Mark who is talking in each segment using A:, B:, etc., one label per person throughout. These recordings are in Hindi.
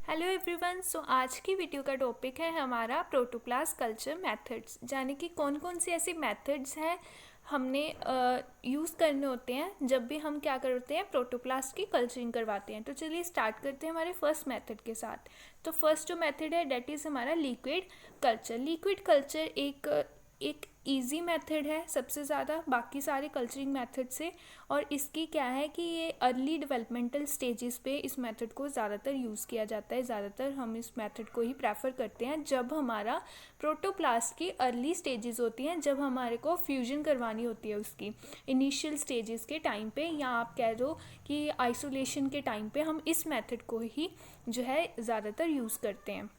A: Hello everyone. सो आज की वीडियो का टॉपिक है हमारा प्रोटोप्लास्ट कल्चर मेथड्स, यानी कि कौन कौन सी ऐसी मेथड्स हैं हमने यूज़ करने होते हैं जब भी हम क्या करते हैं, प्रोटोप्लास्ट की कल्चरिंग करवाते हैं। तो चलिए स्टार्ट करते हैं हमारे फर्स्ट मेथड के साथ। तो फर्स्ट जो मेथड है डेट इज़ हमारा लिक्विड कल्चर। लिक्विड कल्चर एक इजी मेथड है सबसे ज़्यादा बाकी सारे कल्चरिंग मेथड से, और इसकी क्या है कि ये अर्ली डेवलपमेंटल स्टेजेस पे इस मेथड को ज़्यादातर यूज़ किया जाता है। ज़्यादातर हम इस मेथड को ही प्रेफर करते हैं जब हमारा प्रोटोप्लास्ट की अर्ली स्टेजेस होती हैं, जब हमारे को फ्यूजन करवानी होती है उसकी इनिशियल स्टेजेस के टाइम पे, या आप कह दो कि आइसोलेशन के टाइम पे हम इस मेथड को ही जो है ज़्यादातर यूज़ करते हैं।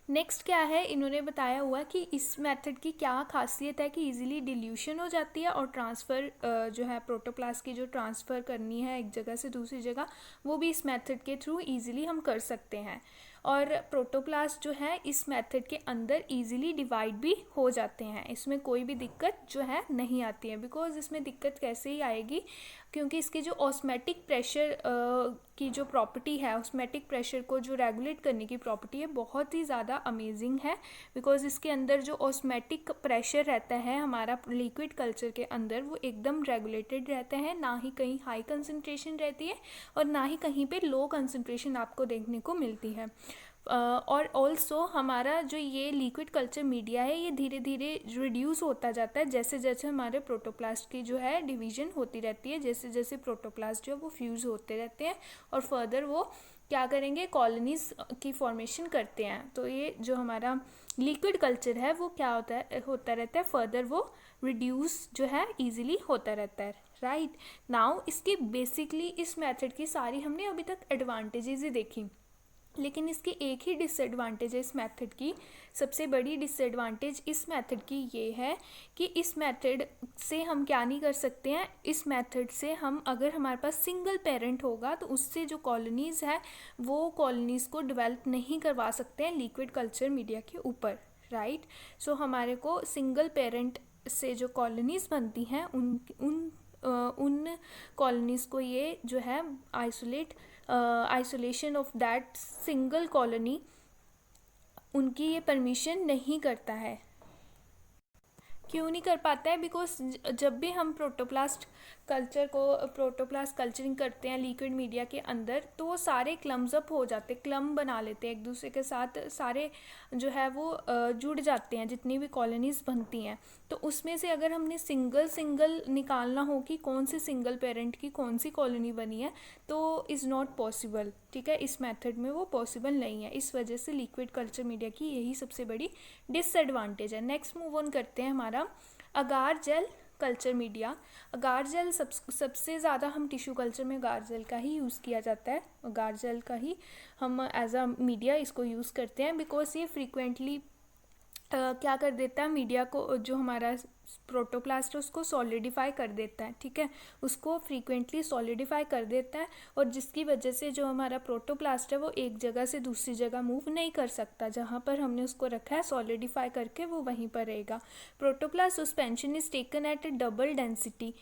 A: नेक्स्ट क्या है, इन्होंने बताया हुआ कि इस मेथड की क्या खासियत है कि इजीली डिल्यूशन हो जाती है और ट्रांसफ़र जो है प्रोटोप्लास्ट की जो ट्रांसफ़र करनी है एक जगह से दूसरी जगह, वो भी इस मेथड के थ्रू इजीली हम कर सकते हैं। और प्रोटोप्लास्ट जो है इस मेथड के अंदर इजीली डिवाइड भी हो जाते हैं, इसमें कोई भी दिक्कत जो है नहीं आती है। बिकॉज इसमें दिक्कत कैसे ही आएगी, क्योंकि इसकी जो ऑस्मेटिक प्रेशर की जो प्रॉपर्टी है, ऑस्मेटिक प्रेशर को जो रेगुलेट करने की प्रॉपर्टी है, बहुत ही ज़्यादा अमेजिंग है। बिकॉज इसके अंदर जो ऑस्मेटिक प्रेशर रहता है हमारा लिक्विड कल्चर के अंदर, वो एकदम रेगुलेटेड रहता है, ना ही कहीं हाई कंसनट्रेशन रहती है और ना ही कहीं पे लो कंसनट्रेशन आपको देखने को मिलती है। और ऑल्सो हमारा जो ये लिक्विड कल्चर मीडिया है ये धीरे धीरे रिड्यूस होता जाता है जैसे जैसे हमारे प्रोटोप्लास्ट की जो है डिवीज़न होती रहती है, जैसे जैसे प्रोटोप्लास्ट जो है वो फ्यूज़ होते रहते हैं और फर्दर वो क्या करेंगे, कॉलोनीज़ की फॉर्मेशन करते हैं। तो ये जो हमारा लिक्विड कल्चर है वो क्या होता रहता है, फर्दर वो रिड्यूस जो है ईजिली होता रहता है। राइट नाउ इसकी बेसिकली इस मेथड की सारी हमने अभी तक एडवांटेजेस ही देखी, लेकिन इसकी एक ही डिसएडवांटेज है इस मेथड की। सबसे बड़ी डिसएडवांटेज इस मेथड की ये है कि इस मेथड से हम क्या नहीं कर सकते हैं, इस मेथड से हम अगर हमारे पास सिंगल पेरेंट होगा तो उससे जो कॉलोनीज़ है वो कॉलोनीज़ को डेवलप नहीं करवा सकते हैं लिक्विड कल्चर मीडिया के ऊपर। राइट सो हमारे को सिंगल पेरेंट से जो कॉलोनीज़ बनती हैं उन कॉलोनीज़ को ये जो है isolation of that single colony उनकी ये परमिशन नहीं करता है। क्यों नहीं कर पाता है, बिकॉज जब भी हम प्रोटोप्लास्ट कल्चरिंग करते हैं लिक्विड मीडिया के अंदर, तो वो सारे क्लम्स अप हो जाते, क्लम बना लेते हैं एक दूसरे के साथ, सारे जो है वो जुड़ जाते हैं जितनी भी कॉलोनीज़ बनती हैं। तो उसमें से अगर हमने सिंगल निकालना हो कि कौन सी सिंगल पेरेंट की कौन सी कॉलोनी बनी है, तो इज़ नॉट पॉसिबल। ठीक है, इस मेथड में वो पॉसिबल नहीं है। इस वजह से लिक्विड कल्चर मीडिया की यही सबसे बड़ी डिसएडवांटेज है। नेक्स्ट मूव ऑन करते हैं हमारा अगार जेल कल्चर मीडिया। अगार जेल सबसे ज़्यादा हम टिश्यू कल्चर में अगार जेल का ही यूज़ किया जाता है, अगार जेल का ही हम एज अ मीडिया इसको यूज़ करते हैं। बिकॉज ये फ्रीक्वेंटली क्या कर देता है, मीडिया को जो हमारा प्रोटोप्लास्ट है उसको सॉलिडिफाई कर देता है। ठीक है, उसको फ्रीक्वेंटली सॉलिडिफाई कर देता है, और जिसकी वजह से जो हमारा प्रोटोप्लास्ट है वो एक जगह से दूसरी जगह मूव नहीं कर सकता। जहाँ पर हमने उसको रखा है सॉलिडिफाई करके वो वहीं पर रहेगा। Protoplast suspension is taken at a double density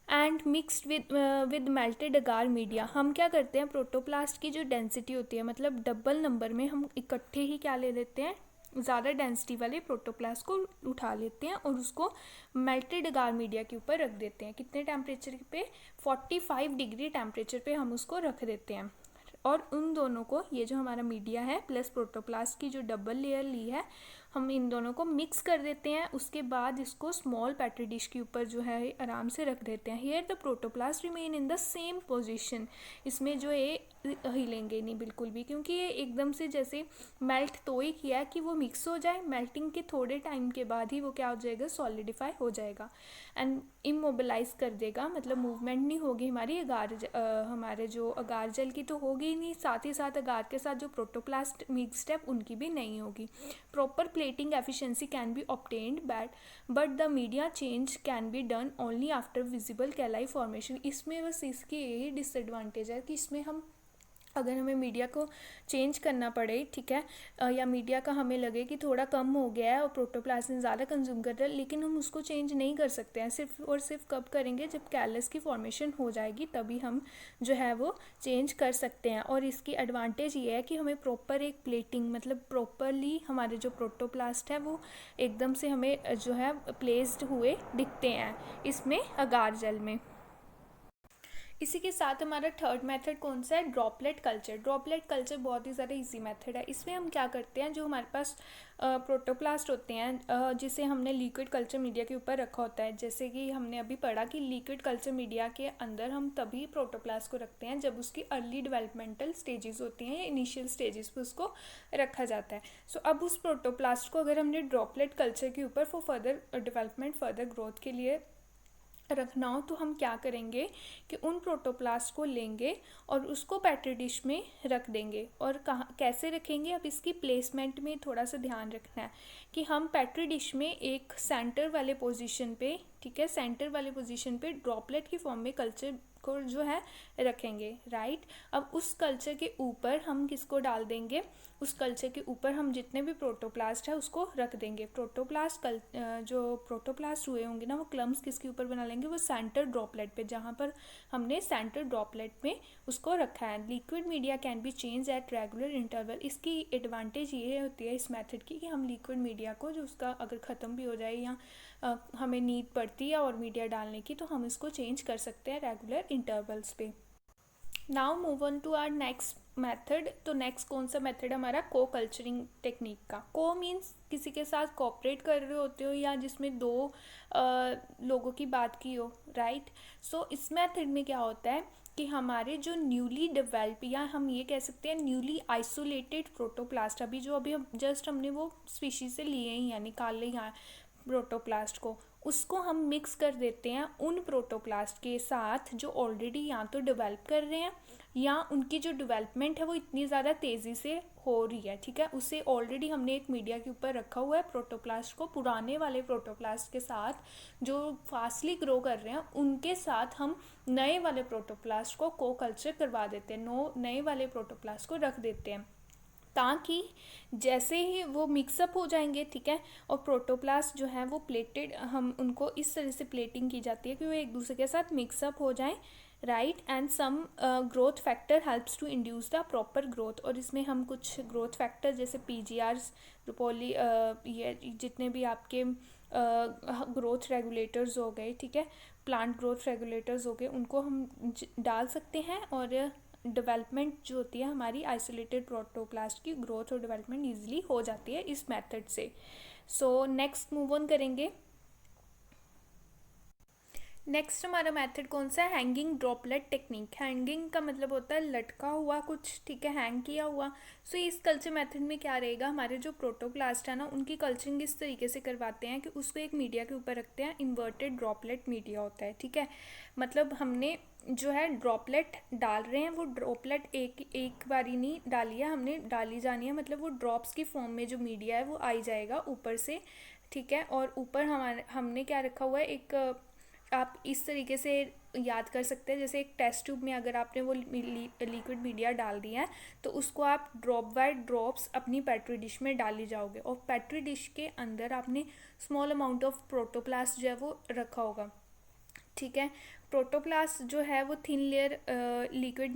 A: and mixed with melted agar media. हम क्या करते हैं, प्रोटोप्लास्ट की जो डेंसिटी होती है, मतलब डबल नंबर में हम इकट्ठे ही क्या ले लेते हैं, ज़्यादा डेंसिटी वाले प्रोटोप्लास्ट को उठा लेते हैं और उसको मेल्टेड अगार मीडिया के ऊपर रख देते हैं। कितने टेम्परेचर पे, 45 डिग्री टेम्परेचर पे हम उसको रख देते हैं। और उन दोनों को, ये जो हमारा मीडिया है प्लस प्रोटोप्लास्ट की जो डबल लेयर ली है, हम इन दोनों को मिक्स कर देते हैं। उसके बाद इसको स्मॉल पेट्री डिश के ऊपर जो है आराम से रख देते हैं। Here the protoplast remain in the same position. इसमें जो है हिलेंगे नहीं बिल्कुल भी, क्योंकि ये एकदम से जैसे मेल्ट तो ही किया है कि वो मिक्स हो जाए, मेल्टिंग के थोड़े टाइम के बाद ही वो क्या हो जाएगा, सॉलिडिफाई हो जाएगा एंड इमोबिलाइज कर देगा। मतलब मूवमेंट नहीं होगी हमारी हमारे जो अगार जेल की तो होगी ही नहीं, साथ ही साथ अगार के साथ जो प्रोटोप्लास्ट मिक्स्ड है उनकी भी नहीं होगी। Proper plating efficiency can be obtained but the media change can be done only after visible calli formation. इसमें बस इसकी यही डिसएडवांटेज है कि इसमें हम अगर हमें मीडिया को चेंज करना पड़े, ठीक है, या मीडिया का हमें लगे कि थोड़ा कम हो गया है और प्रोटोप्लास्ट ज़्यादा कंज्यूम कर रहा है, लेकिन हम उसको चेंज नहीं कर सकते हैं। सिर्फ और सिर्फ कब करेंगे, जब कैलस की फॉर्मेशन हो जाएगी, तभी हम जो है वो चेंज कर सकते हैं। और इसकी एडवांटेज ये है कि हमें प्रॉपर एक प्लेटिंग, मतलब प्रॉपरली हमारे जो प्रोटोप्लास्ट है वो एकदम से हमें जो है प्लेस्ड हुए दिखते हैं इसमें अगार जेल में। इसी के साथ हमारा थर्ड मेथड कौन सा है, ड्रॉपलेट कल्चर। ड्रॉपलेट कल्चर बहुत ही ज़्यादा इजी मेथड है। इसमें हम क्या करते हैं, जो हमारे पास प्रोटोप्लास्ट होते हैं जिसे हमने लिक्विड कल्चर मीडिया के ऊपर रखा होता है, जैसे कि हमने अभी पढ़ा कि लिक्विड कल्चर मीडिया के अंदर हम तभी प्रोटोप्लास्ट को रखते हैं जब उसकी अर्ली डेवलपमेंटल स्टेजेस होती हैं या इनिशियल स्टेजेस पर उसको रखा जाता है। सो अब उस प्रोटोप्लास्ट को अगर हमने ड्रॉपलेट कल्चर के ऊपर for further development, further growth के लिए रखना हो, तो हम क्या करेंगे कि उन प्रोटोप्लास्ट को लेंगे और उसको पेट्री डिश में रख देंगे। और कहाँ कैसे रखेंगे, अब इसकी प्लेसमेंट में थोड़ा सा ध्यान रखना है कि हम पेट्री डिश में एक सेंटर वाले पोजीशन पे, ठीक है, सेंटर वाले पोजीशन पे ड्रॉपलेट की फॉर्म में कल्चर को जो है रखेंगे, राइट। अब उस कल्चर के ऊपर हम किसको डाल देंगे, उस कल्चर के ऊपर हम जितने भी प्रोटोप्लास्ट है उसको रख देंगे। जो प्रोटोप्लास्ट हुए होंगे ना, वो क्लम्स किसके ऊपर बना लेंगे, वो सेंटर ड्रॉपलेट पे, जहाँ पर हमने सेंटर ड्रॉपलेट में उसको रखा है। Liquid media can be change at regular interval. इसकी एडवांटेज ये होती है इस मेथड की कि हम लिक्विड मीडिया को, जो उसका अगर ख़त्म भी हो जाए या हमें नीड पड़ती है और मीडिया डालने की, तो हम इसको चेंज कर सकते हैं रेगुलर इंटरवल्स पे। Now move on to our next method. तो नेक्स्ट कौन सा मेथड हमारा, को कल्चरिंग टेक्निक का। को मीन्स किसी के साथ कोऑपरेट कर रहे होते हो या जिसमें दो लोगों की बात की हो, राइट। सो इस मेथड में क्या होता है कि हमारे जो न्यूली डेवलप, या हम ये कह सकते हैं न्यूली आइसोलेटेड प्रोटोप्लास्ट, अभी हम जस्ट हमने वो स्पीशीज से लिए ही, यानी निकाले यहाँ प्रोटोप्लास्ट को, उसको हम मिक्स कर देते हैं उन प्रोटोप्लास्ट के साथ जो ऑलरेडी या तो डेवलप कर रहे हैं या उनकी जो डेवलपमेंट है वो इतनी ज़्यादा तेज़ी से हो रही है, ठीक है। उसे ऑलरेडी हमने एक मीडिया के ऊपर रखा हुआ है प्रोटोप्लास्ट को, पुराने वाले प्रोटोप्लास्ट के साथ जो फास्टली ग्रो कर रहे हैं उनके साथ हम नए वाले प्रोटोप्लास्ट को को कल्चर करवा देते हैं, नए वाले प्रोटोप्लास्ट को रख देते हैं, ताकि जैसे ही वो मिक्सअप हो जाएंगे, ठीक है, और प्रोटोप्लास्ट जो है वो प्लेटेड, हम उनको इस तरह से प्लेटिंग की जाती है कि वो एक दूसरे के साथ मिक्सअप हो जाएं, right. And some growth factor helps to induce the proper growth. और इसमें हम कुछ ग्रोथ फैक्टर जैसे पीजीआरस, पोली ये जितने भी आपके ग्रोथ रेगुलेटर्स हो गए, ठीक है, प्लांट ग्रोथ रेगुलेटर्स हो गए, उनको हम डाल सकते हैं। और डेवलपमेंट जो होती है हमारी आइसोलेटेड प्रोटोप्लास्ट की, ग्रोथ और डेवलपमेंट ईजिली हो जाती है इस मेथड से। सो नेक्स्ट मूव ऑन करेंगे। नेक्स्ट हमारा मेथड कौन सा है, हैंगिंग ड्रॉपलेट टेक्निक। हैंगिंग का मतलब होता है लटका हुआ कुछ, ठीक है, हैंग किया हुआ। सो इस कल्चर मेथड में क्या रहेगा, हमारे जो प्रोटोप्लास्ट है ना, उनकी कल्चरिंग इस तरीके से करवाते हैं कि उसको एक मीडिया के ऊपर रखते हैं, इन्वर्टेड ड्रॉपलेट मीडिया होता है, ठीक है। मतलब हमने जो है ड्रॉपलेट डाल रहे हैं, वो ड्रॉपलेट एक बारी नहीं डाली है, हमने डाली जानी है, मतलब वो ड्रॉप्स की फॉर्म में जो मीडिया है वो आई जाएगा ऊपर से, ठीक है। और ऊपर हमने क्या रखा हुआ है, एक आप इस तरीके से याद कर सकते हैं, जैसे एक टेस्ट ट्यूब में अगर आपने वो लिक्विड मीडिया डाल दिया है तो उसको आप ड्रॉप बाय ड्रॉप्स अपनी पेट्री डिश में डाली जाओगे, और पेट्री डिश के अंदर आपने स्मॉल अमाउंट ऑफ प्रोटोप्लास्ट जो है वो रखा होगा, ठीक है। प्रोटोप्लास्ट जो है वो थिन लेयर लिक्विड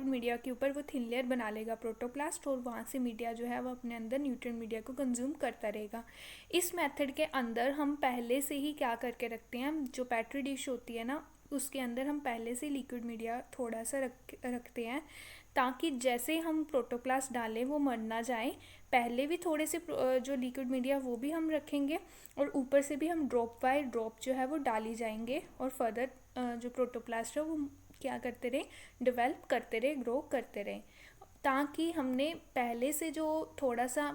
A: मीडिया के ऊपर वो थिन लेयर बना लेगा प्रोटोप्लास्ट, और वहाँ से मीडिया जो है वो अपने अंदर न्यूट्रिएंट मीडिया को कंज्यूम करता रहेगा। इस मेथड के अंदर हम पहले से ही क्या करके रखते हैं, जो पेट्री डिश होती है ना उसके अंदर हम पहले से लिक्विड मीडिया थोड़ा सा रखते हैं, ताकि जैसे हम प्रोटोप्लास्ट डालें वो मर ना जाए। पहले भी थोड़े से जो लिक्विड मीडिया वो भी हम रखेंगे, और ऊपर से भी हम ड्रॉप बाय ड्रॉप जो है वो डाली जाएंगे, और फर्दर जो प्रोटोप्लास्ट है वो क्या करते रहे, डेवलप करते रहे, ग्रो करते रहे, ताकि हमने पहले से जो थोड़ा सा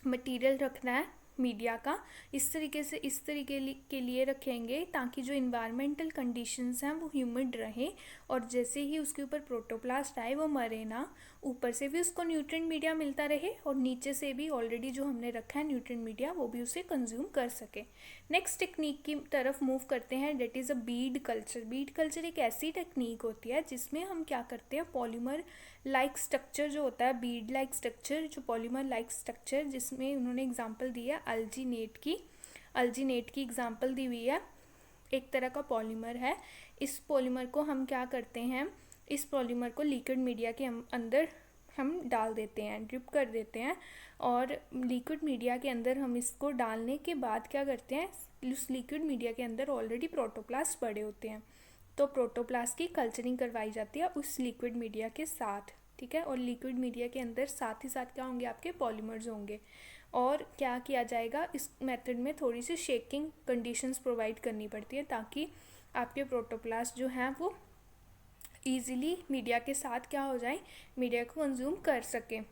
A: मटेरियल रखना है मीडिया का इस तरीके के लिए रखेंगे ताकि जो इन्वायरमेंटल कंडीशंस हैं वो ह्यूमिड रहें, और जैसे ही उसके ऊपर प्रोटोप्लास्ट आए वो मरे ना, ऊपर से भी उसको न्यूट्रिएंट मीडिया मिलता रहे और नीचे से भी ऑलरेडी जो हमने रखा है न्यूट्रिएंट मीडिया वो भी उसे कंज्यूम कर सके। नेक्स्ट टेक्निक की तरफ मूव करते हैं, that is a Beed culture. Beed culture एक ऐसी टेक्निक होती है जिसमें हम क्या करते हैं, पॉलीमर लाइक स्ट्रक्चर जो होता है, बीड लाइक स्ट्रक्चर, जो पॉलीमर लाइक स्ट्रक्चर, जिसमें उन्होंने एग्जांपल दी है अल्जीनेट की एग्जांपल दी हुई है, एक तरह का पॉलीमर है। इस पॉलीमर को हम क्या करते हैं, इस पॉलीमर को लिक्विड मीडिया के अंदर हम डाल देते हैं, ड्रिप कर देते हैं, और लिक्विड मीडिया के अंदर हम इसको डालने के बाद क्या करते हैं, उस लिक्विड मीडिया के अंदर ऑलरेडी प्रोटोप्लास्ट पड़े होते हैं, तो प्रोटोप्लास्ट की कल्चरिंग करवाई जाती है उस लिक्विड मीडिया के साथ, ठीक है। और लिक्विड मीडिया के अंदर साथ ही साथ क्या होंगे, आपके पॉलीमर्स होंगे। और क्या किया जाएगा, इस मेथड में थोड़ी सी शेकिंग कंडीशंस प्रोवाइड करनी पड़ती है ताकि आपके प्रोटोप्लास्ट जो हैं वो ईज़िली मीडिया के साथ क्या हो जाए, मीडिया को कंज्यूम कर सकें।